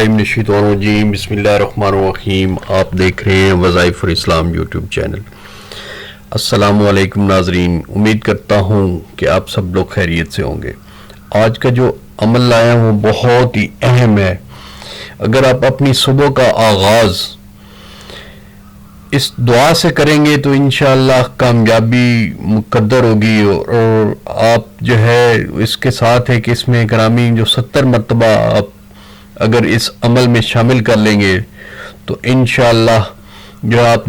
الرجیم بسم اللہ الرحمن الرحیم. آپ دیکھ رہے ہیں وظائف اسلام یوٹیوب چینل. السلام علیکم ناظرین, امید کرتا ہوں کہ آپ سب لوگ خیریت سے ہوں گے. آج کا جو عمل لایا ہوں بہت ہی اہم ہے. اگر آپ اپنی صبح کا آغاز اس دعا سے کریں گے تو انشاءاللہ کامیابی مقدر ہوگی, اور آپ جو ہے اس کے ساتھ ہے کہ اس میں گرامی جو 70 مرتبہ آپ اگر اس عمل میں شامل کر لیں گے تو انشاءاللہ جو آپ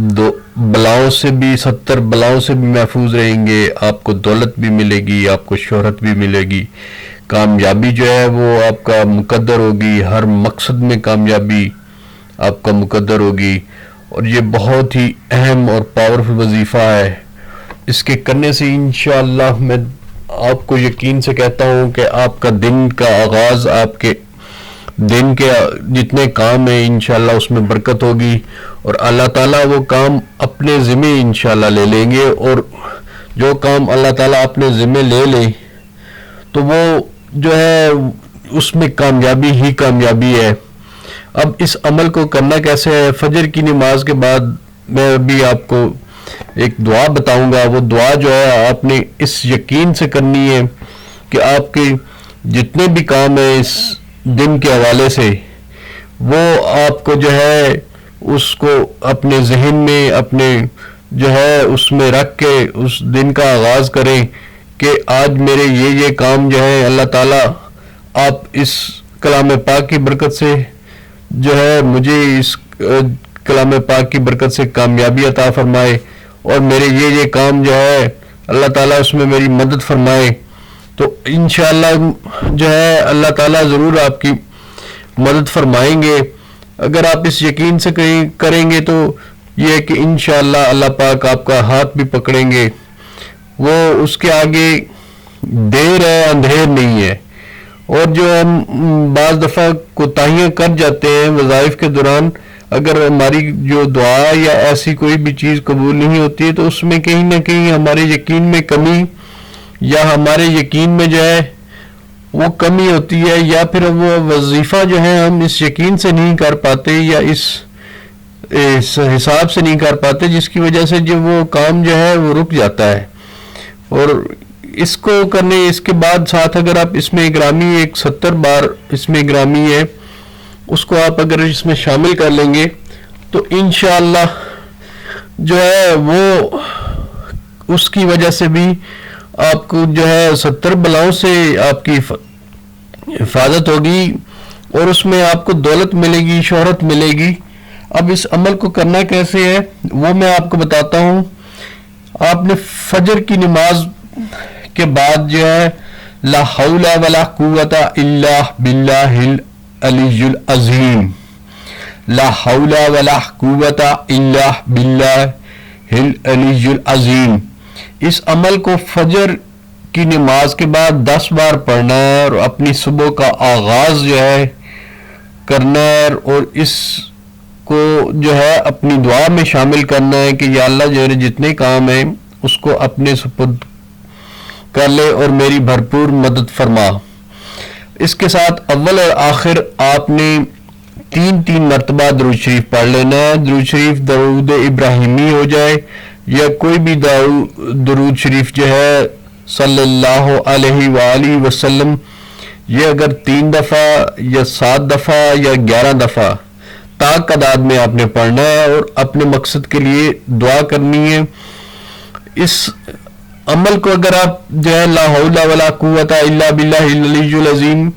بلاؤں سے بھی 70 بلاؤں سے بھی محفوظ رہیں گے. آپ کو دولت بھی ملے گی, آپ کو شہرت بھی ملے گی, کامیابی جو ہے وہ آپ کا مقدر ہوگی, ہر مقصد میں کامیابی آپ کا مقدر ہوگی. اور یہ بہت ہی اہم اور پاورفل وظیفہ ہے. اس کے کرنے سے انشاءاللہ میں آپ کو یقین سے کہتا ہوں کہ آپ کا دن کا آغاز, آپ کے دن کے جتنے کام ہیں انشاءاللہ اس میں برکت ہوگی, اور اللہ تعالیٰ وہ کام اپنے ذمہ انشاءاللہ لے لیں گے. اور جو کام اللہ تعالیٰ اپنے ذمہ لے لے تو وہ جو ہے اس میں کامیابی ہی کامیابی ہے. اب اس عمل کو کرنا کیسے ہے؟ فجر کی نماز کے بعد میں ابھی آپ کو ایک دعا بتاؤں گا. وہ دعا جو ہے آپ نے اس یقین سے کرنی ہے کہ آپ کے جتنے بھی کام ہیں اس دن کے حوالے سے وہ آپ کو جو ہے اس کو اپنے ذہن میں اپنے جو ہے اس میں رکھ کے اس دن کا آغاز کریں کہ آج میرے یہ کام جو ہے اللہ تعالیٰ آپ اس کلام پاک کی برکت سے جو ہے مجھے اس کلام پاک کی برکت سے کامیابی عطا فرمائے, اور میرے یہ کام جو ہے اللہ تعالیٰ اس میں میری مدد فرمائے. تو انشاءاللہ جو ہے اللہ تعالیٰ ضرور آپ کی مدد فرمائیں گے. اگر آپ اس یقین سے کریں گے تو یہ کہ انشاءاللہ اللہ پاک آپ کا ہاتھ بھی پکڑیں گے. وہ اس کے آگے دیر ہے اندھیر نہیں ہے. اور جو ہم بعض دفعہ کوتاہیاں کر جاتے ہیں وظائف کے دوران, اگر ہماری جو دعا یا ایسی کوئی بھی چیز قبول نہیں ہوتی ہے تو اس میں کہیں نہ کہیں ہمارے یقین میں کمی یا ہمارے یقین میں جو ہے وہ کمی ہوتی ہے, یا پھر وہ وظیفہ جو ہے ہم اس یقین سے نہیں کر پاتے یا اس حساب سے نہیں کر پاتے, جس کی وجہ سے جو وہ کام جو ہے وہ رک جاتا ہے. اور اس کو کرنے اس کے بعد ساتھ اگر آپ اس میں گرامی ایک 70 بار اس میں گرامی ہے اس کو آپ اگر اس میں شامل کر لیں گے تو انشاءاللہ جو ہے وہ اس کی وجہ سے بھی آپ کو جو ہے 70 بلاؤں سے آپ کی حفاظت ہوگی, اور اس میں آپ کو دولت ملے گی, شہرت ملے گی. اب اس عمل کو کرنا کیسے ہے وہ میں آپ کو بتاتا ہوں. آپ نے فجر کی نماز کے بعد جو ہے لا حول ولا قوت الا باللہ العلی العظیم, لا حول ولا قوت الا باللہ العلی العظیم, اس عمل کو فجر کی نماز کے بعد 10 بار پڑھنا ہے اور اپنی صبح کا آغاز جو ہے کرنا ہے, اور اس کو جو ہے اپنی دعا میں شامل کرنا ہے کہ یا اللہ جو جتنے کام ہیں اس کو اپنے سپرد کر لے اور میری بھرپور مدد فرما. اس کے ساتھ اول اور آخر آپ نے 3 مرتبہ درود شریف پڑھ لینا ہے. درود شریف درود ابراہیمی ہو جائے یا کوئی بھی درود شریف جو ہے صلی اللہ علیہ وآلہ وسلم, یہ اگر 3 دفعہ یا 7 دفعہ یا 11 دفعہ تاک تعداد میں آپ نے پڑھنا ہے اور اپنے مقصد کے لیے دعا کرنی ہے. اس عمل کو اگر آپ جو ہے لا حول ولا قوت الا باللہ العلی العظیم,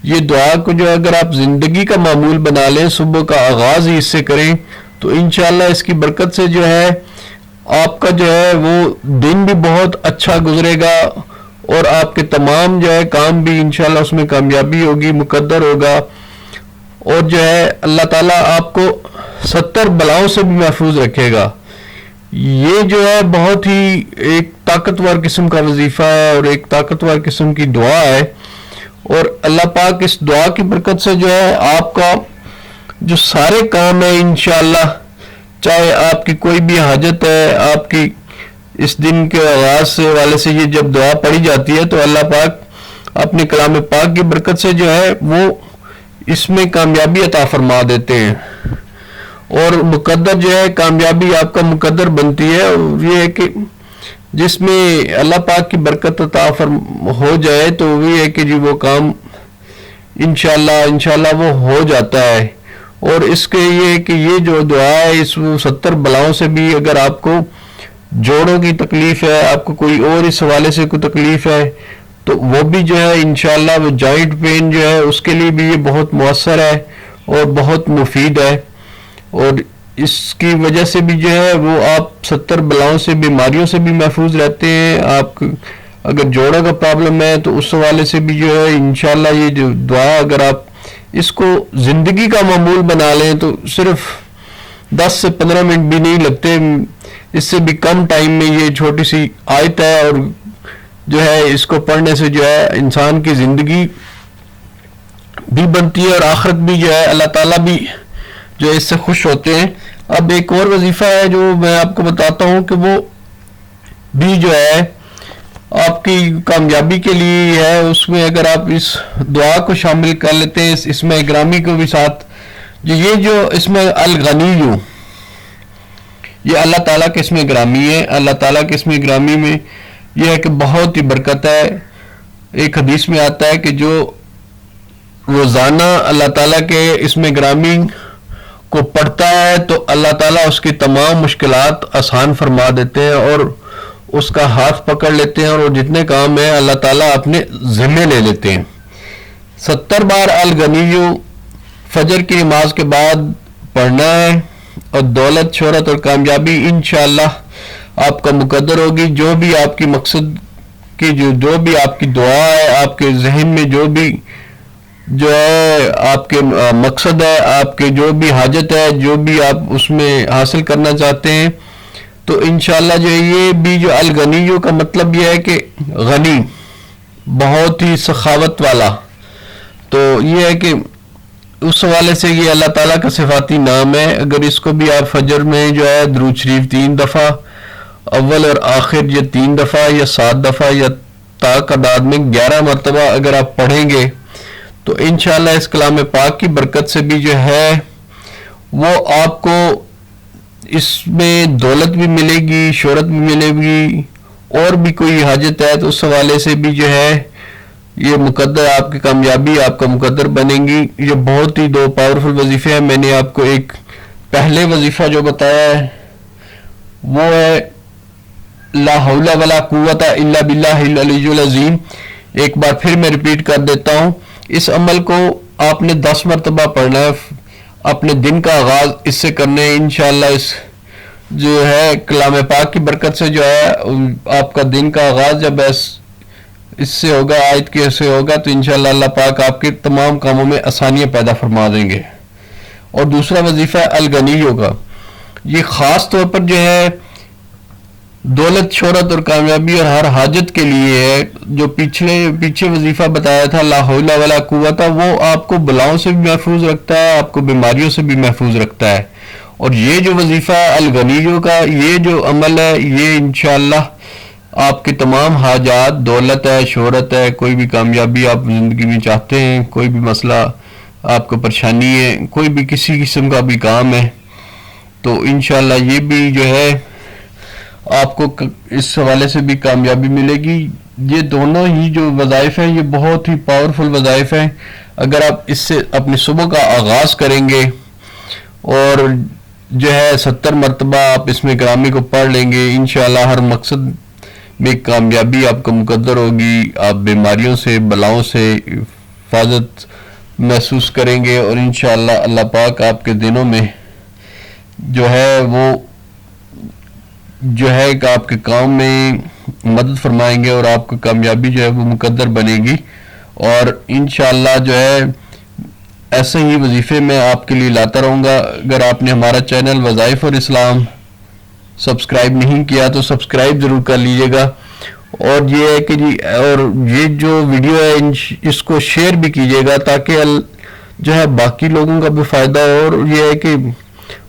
یہ دعا کو جو اگر آپ زندگی کا معمول بنا لیں, صبح کا آغاز ہی اس سے کریں تو انشاءاللہ اس کی برکت سے جو ہے آپ کا جو ہے وہ دن بھی بہت اچھا گزرے گا, اور آپ کے تمام جو ہے کام بھی انشاءاللہ اس میں کامیابی ہوگی, مقدر ہوگا, اور جو ہے اللہ تعالیٰ آپ کو 70 بلاؤں سے بھی محفوظ رکھے گا. یہ جو ہے بہت ہی ایک طاقتور قسم کا وظیفہ ہے اور ایک طاقتور قسم کی دعا ہے, اور اللہ پاک اس دعا کی برکت سے جو ہے آپ کا جو سارے کام ہیں انشاءاللہ, چاہے آپ کی کوئی بھی حاجت ہے, آپ کی اس دن کے آغاز سے والے سے یہ جب دعا پڑھی جاتی ہے تو اللہ پاک اپنے کلام پاک کی برکت سے جو ہے وہ اس میں کامیابی عطا فرما دیتے ہیں، اور مقدر جو ہے کامیابی آپ کا مقدر بنتی ہے. اور یہ ہے کہ جس میں اللہ پاک کی برکت عطا ہو جائے تو یہ ہے کہ جی وہ کام انشاءاللہ وہ ہو جاتا ہے. اور اس کے یہ کہ یہ جو دعا ہے اس 70 بلاؤں سے بھی، اگر آپ کو جوڑوں کی تکلیف ہے، آپ کو کوئی اور اس حوالے سے کوئی تکلیف ہے تو وہ بھی جو ہے انشاءاللہ وہ جوائنٹ پین جو ہے اس کے لیے بھی یہ بہت مؤثر ہے اور بہت مفید ہے. اور اس کی وجہ سے بھی جو ہے وہ آپ 70 بلاؤں سے، بیماریوں سے بھی محفوظ رہتے ہیں. آپ اگر جوڑوں کا پرابلم ہے تو اس حوالے سے بھی جو ہے انشاءاللہ یہ جو دعا اگر آپ اس کو زندگی کا معمول بنا لیں تو صرف 10 سے 15 منٹ بھی نہیں لگتے، اس سے بھی کم ٹائم میں یہ چھوٹی سی آیت ہے، اور جو ہے اس کو پڑھنے سے جو ہے انسان کی زندگی بھی بنتی ہے اور آخرت بھی جو ہے اللہ تعالیٰ بھی جو اس سے خوش ہوتے ہیں. اب ایک اور وظیفہ ہے جو میں آپ کو بتاتا ہوں کہ وہ بھی جو ہے آپ کی کامیابی کے لیے ہے. اس میں اگر آپ اس دعا کو شامل کر لیتے ہیں، اس اسم گرامی کو بھی ساتھ، یہ جو اسم الغنی، یہ اللہ تعالیٰ کے اسم گرامی ہے. اللہ تعالیٰ کے اسم گرامی میں یہ ہے کہ بہت ہی برکت ہے. ایک حدیث میں آتا ہے کہ جو روزانہ اللہ تعالیٰ کے اسم گرامی کو پڑھتا ہے تو اللہ تعالیٰ اس کی تمام مشکلات آسان فرما دیتے ہیں اور اس کا ہاتھ پکڑ لیتے ہیں، اور وہ جتنے کام ہیں اللہ تعالیٰ اپنے ذمے لے لیتے ہیں. 70 بار الغنی فجر کی نماز کے بعد پڑھنا ہے، اور دولت، شہرت اور کامیابی انشاءاللہ آپ کا مقدر ہوگی. جو بھی آپ کی مقصد کی جو بھی آپ کی دعا ہے، آپ کے ذہن میں جو ہے آپ کے مقصد ہے، آپ کے جو بھی حاجت ہے، جو بھی آپ اس میں حاصل کرنا چاہتے ہیں، تو انشاءاللہ جو یہ بھی جو الغنیوں کا مطلب یہ ہے کہ غنی، بہت ہی سخاوت والا. تو یہ ہے کہ اس حوالے سے یہ اللہ تعالیٰ کا صفاتی نام ہے. اگر اس کو بھی آپ فجر میں جو ہے درود شریف 3 دفعہ اول اور آخر، یا 3 دفعہ یا 7 دفعہ یا تا تعداد میں 11 مرتبہ اگر آپ پڑھیں گے تو انشاءاللہ اس کلام پاک کی برکت سے بھی جو ہے وہ آپ کو اس میں دولت بھی ملے گی، شہرت بھی ملے گی، اور بھی کوئی حاجت ہے تو اس حوالے سے بھی جو ہے یہ مقدر آپ کی کامیابی آپ کا مقدر بنیں گی. یہ بہت ہی 2 پاورفل وظیفے ہیں. میں نے آپ کو ایک پہلے وظیفہ جو بتایا ہے وہ ہے لا حول ولا قوت الا باللہ العلی العظیم. ایک بار پھر میں ریپیٹ کر دیتا ہوں. اس عمل کو آپ نے 10 مرتبہ پڑھنا ہے. اپنے دن کا آغاز اس سے کرنا ہے. انشاءاللہ اس جو ہے کلام پاک کی برکت سے جو ہے آپ کا دن کا آغاز جب اس سے ہوگا، آیت کے سے ہوگا، تو انشاءاللہ اللہ پاک آپ کے تمام کاموں میں آسانیاں پیدا فرما دیں گے. اور دوسرا وظیفہ ہے الغنی ہوگا. یہ خاص طور پر جو ہے دولت، شہرت اور کامیابی اور ہر حاجت کے لیے ہے. جو پیچھے وظیفہ بتایا تھا لا حول ولا قوت، وہ آپ کو بلاؤں سے بھی محفوظ رکھتا ہے، آپ کو بیماریوں سے بھی محفوظ رکھتا ہے. اور یہ جو وظیفہ ہے الغنیوں کا، یہ جو عمل ہے، یہ انشاءاللہ آپ کے تمام حاجات، دولت ہے، شہرت ہے، کوئی بھی کامیابی آپ زندگی میں چاہتے ہیں، کوئی بھی مسئلہ آپ کو پریشانی ہے، کوئی بھی کسی قسم کا بھی کام ہے، تو انشاءاللہ یہ بھی جو ہے آپ کو اس حوالے سے بھی کامیابی ملے گی. یہ دونوں ہی جو وظائف ہیں یہ بہت ہی پاورفل وظائف ہیں. اگر آپ اس سے اپنی صبح کا آغاز کریں گے اور جو ہے 70 مرتبہ آپ اس میں گرامی کو پڑھ لیں گے، انشاءاللہ ہر مقصد میں کامیابی آپ کو مقدر ہوگی. آپ بیماریوں سے، بلاؤں سے حفاظت محسوس کریں گے، اور انشاءاللہ اللہ پاک آپ کے دنوں میں جو ہے وہ جو ہے کہ آپ کے کام میں مدد فرمائیں گے، اور آپ کو کامیابی جو ہے وہ مقدر بنے گی. اور انشاءاللہ جو ہے ایسے ہی وظیفے میں آپ کے لیے لاتا رہوں گا. اگر آپ نے ہمارا چینل وظائف اور اسلام سبسکرائب نہیں کیا تو سبسکرائب ضرور کر لیجئے گا. اور یہ ہے کہ جی، اور یہ جو ویڈیو ہے اس کو شیئر بھی کیجئے گا تاکہ جو ہے باقی لوگوں کا بھی فائدہ ہو، اور یہ ہے کہ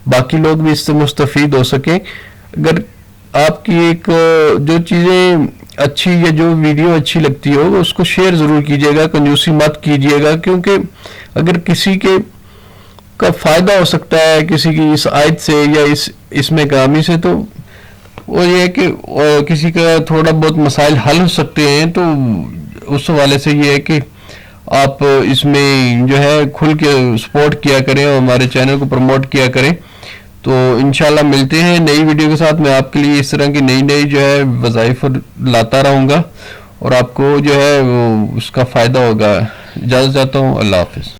باقی لوگ بھی اس سے مستفید ہو سکیں. اگر آپ کی ایک جو چیزیں اچھی یا جو ویڈیو اچھی لگتی ہو اس کو شیئر ضرور کیجئے گا، کنجوسی مت کیجئے گا، کیونکہ اگر کسی کے کا فائدہ ہو سکتا ہے کسی کی اس آیت سے یا اس میں گرامی سے، تو وہ یہ ہے کہ کسی کا تھوڑا بہت مسائل حل ہو سکتے ہیں، تو اس حوالے سے یہ ہے کہ آپ اس میں جو ہے کھل کے سپورٹ کیا کریں اور ہمارے چینل کو پروموٹ کیا کریں. تو انشاءاللہ ملتے ہیں نئی ویڈیو کے ساتھ. میں آپ کے لیے اس طرح کی نئی جو ہے وظائف لاتا رہوں گا اور آپ کو جو ہے اس کا فائدہ ہوگا. اجازت چاہتا ہوں. اللہ حافظ.